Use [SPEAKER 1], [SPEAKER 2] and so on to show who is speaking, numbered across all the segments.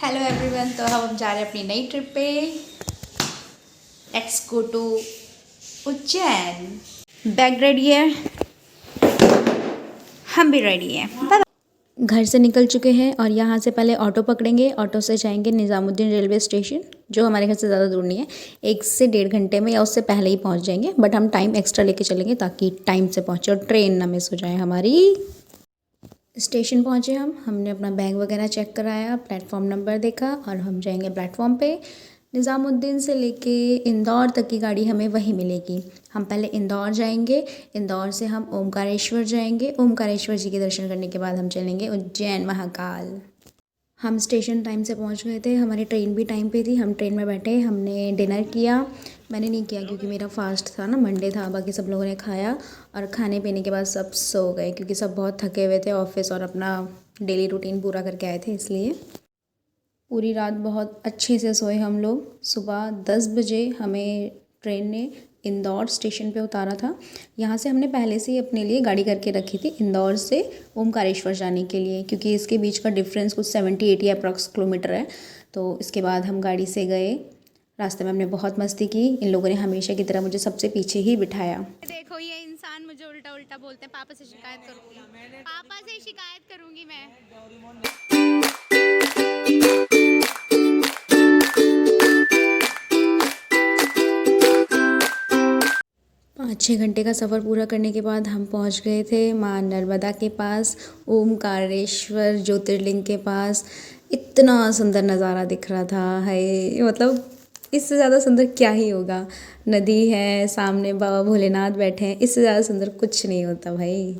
[SPEAKER 1] Hello everyone, तो हम जा रहे हैं अपनी नई ट्रिप पे। Let's go to Ujjain. Bag ready है, हम भी रेडी हैं। घर से निकल चुके हैं और यहाँ से पहले ऑटो पकड़ेंगे। ऑटो से जाएंगे निज़ामुद्दीन रेलवे स्टेशन, जो हमारे घर से ज़्यादा दूर नहीं है। 1 से 1.5 घंटे में या उससे पहले ही पहुँच जाएंगे, बट हम टाइम एक्स्ट्रा लेके चलेंगे ताकि टाइम से पहुँचे और ट्रेन ना मिस हो जाए हमारी। स्टेशन पहुँचे हमने अपना बैग वगैरह चेक कराया, प्लेटफॉर्म नंबर देखा और हम जाएंगे प्लेटफॉर्म पे। निज़ामुद्दीन से लेके इंदौर तक की गाड़ी हमें वहीं मिलेगी। हम पहले इंदौर जाएंगे, इंदौर से हम ओमकारेश्वर जाएंगे। ओमकारेश्वर जी के दर्शन करने के बाद हम चलेंगे उज्जैन महाकाल। हम स्टेशन टाइम से पहुंच गए थे, हमारी ट्रेन भी टाइम पे थी। हम ट्रेन में बैठे, हमने डिनर किया। मैंने नहीं किया क्योंकि मेरा फास्ट था ना, मंडे था। बाकी सब लोगों ने खाया और खाने पीने के बाद सब सो गए क्योंकि सब बहुत थके हुए थे ऑफिस और अपना डेली रूटीन पूरा करके आए थे, इसलिए पूरी रात बहुत अच्छे से सोए हम लोग। सुबह 10 बजे हमें ट्रेन ने इंदौर स्टेशन पे उतारा था। यहाँ से हमने पहले से ही अपने लिए गाड़ी करके रखी थी इंदौर से ओमकारेश्वर जाने के लिए, क्योंकि इसके बीच का डिफरेंस कुछ 70-80 अप्रॉक्स किलोमीटर है। तो इसके बाद हम गाड़ी से गए। रास्ते में हमने बहुत मस्ती की। इन लोगों ने हमेशा की तरह मुझे सबसे पीछे ही बिठाया।
[SPEAKER 2] देखो ये इंसान मुझे उल्टा उल्टा बोलते हैं। पापा से शिकायत करूंगी, पापा से शिकायत करूंगी मैं।
[SPEAKER 1] 5-6 घंटे का सफ़र पूरा करने के बाद हम पहुंच गए थे माँ नर्मदा के पास, ओमकारेश्वर ज्योतिर्लिंग के पास। इतना सुंदर नज़ारा दिख रहा था, है मतलब इससे ज़्यादा सुंदर क्या ही होगा। नदी है सामने, बाबा भोलेनाथ बैठे हैं, इससे ज़्यादा सुंदर कुछ नहीं होता भाई।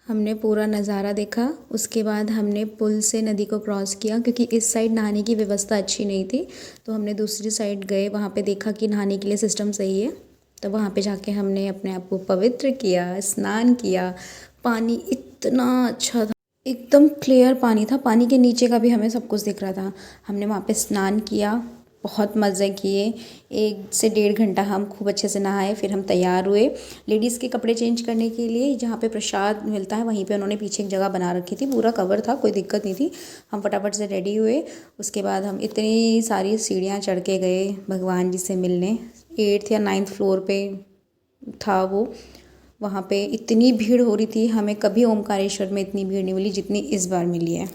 [SPEAKER 1] हमने पूरा नज़ारा देखा। उसके बाद हमने पुल से नदी को क्रॉस किया क्योंकि इस साइड नहाने की व्यवस्था अच्छी नहीं थी, तो हमने दूसरी साइड गए। वहाँ पे देखा कि नहाने के लिए सिस्टम सही है, तो वहाँ पे जाके हमने अपने आप को पवित्र किया, स्नान किया। पानी इतना अच्छा था, एकदम क्लियर पानी था। पानी के नीचे का भी हमें सब कुछ दिख रहा था। हमने वहाँ पे स्नान किया, बहुत मज़े किए। 1 से 1.5 घंटा हम खूब अच्छे से नहाए। फिर हम तैयार हुए। लेडीज़ के कपड़े चेंज करने के लिए जहाँ पे प्रसाद मिलता है वहीं पे उन्होंने पीछे एक जगह बना रखी थी, पूरा कवर था, कोई दिक्कत नहीं थी। हम फटाफट से रेडी हुए। उसके बाद हम इतनी सारी सीढ़ियाँ चढ़ के गए भगवान जी से मिलने। 8th या 9th फ्लोर पे था वो। वहाँ पे इतनी भीड़ हो रही थी, हमें कभी ओमकारेश्वर में इतनी भीड़ नहीं मिली जितनी इस बार मिली है।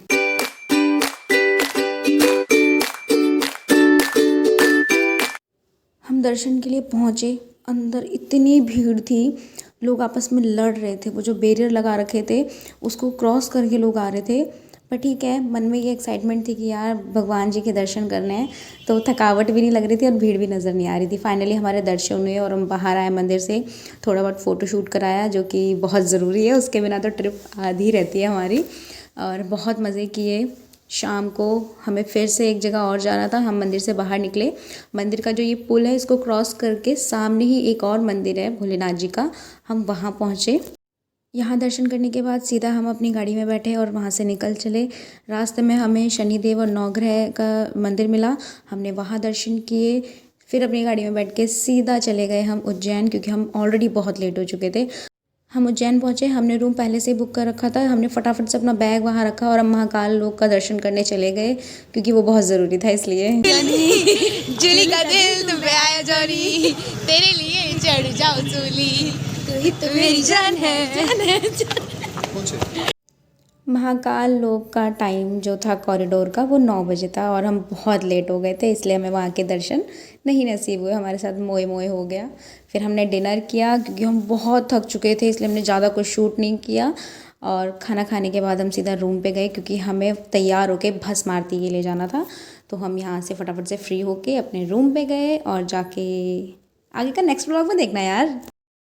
[SPEAKER 1] हम दर्शन के लिए पहुँचे, अंदर इतनी भीड़ थी, लोग आपस में लड़ रहे थे। वो जो बैरियर लगा रखे थे उसको क्रॉस करके लोग आ रहे थे। पर ठीक है, मन में ये एक्साइटमेंट थी कि यार भगवान जी के दर्शन करने हैं, तो थकावट भी नहीं लग रही थी और भीड़ भी नज़र नहीं आ रही थी। फाइनली हमारे दर्शन हुए और हम बाहर आए मंदिर से। थोड़ा बहुत फ़ोटोशूट कराया, जो कि बहुत ज़रूरी है, उसके बिना तो ट्रिप आधी रहती है हमारी। और बहुत मज़े किए। शाम को हमें फिर से एक जगह और जाना था। हम मंदिर से बाहर निकले। मंदिर का जो ये पुल है, इसको क्रॉस करके सामने ही एक और मंदिर है भोलेनाथ जी का, हम वहाँ पहुँचे। यहाँ दर्शन करने के बाद सीधा हम अपनी गाड़ी में बैठे और वहाँ से निकल चले। रास्ते में हमें शनिदेव और नवग्रह का मंदिर मिला, हमने वहाँ दर्शन किए। फिर अपनी गाड़ी में बैठ के सीधा चले गए हम उज्जैन, क्योंकि हम ऑलरेडी बहुत लेट हो चुके थे। हम उज्जैन पहुँचे, हमने रूम पहले से ही बुक कर रखा था। हमने फटाफट से अपना बैग वहाँ रखा और हम महाकाल लोक का दर्शन करने चले गए, क्योंकि वो बहुत ज़रूरी था, इसलिए।
[SPEAKER 2] जुली का दिल तुम पे आया जोरी, तेरे लिए चढ़ जाओ चूली, तू ही तो मेरी जान है।
[SPEAKER 1] महाकाल लोक का टाइम जो था कॉरिडोर का, वो 9 बजे था और हम बहुत लेट हो गए थे, इसलिए हमें वहाँ के दर्शन नहीं नसीब हुए। हमारे साथ मोए मोए हो गया। फिर हमने डिनर किया, क्योंकि हम बहुत थक चुके थे, इसलिए हमने ज़्यादा कुछ शूट नहीं किया। और खाना खाने के बाद हम सीधा रूम पे गए, क्योंकि हमें तैयार होके भस्म आरती के लिए जाना था। तो हम यहाँ से फटाफट से फ्री होके अपने रूम पे गए और जाके आगे का नेक्स्ट ब्लॉग में देखना यार।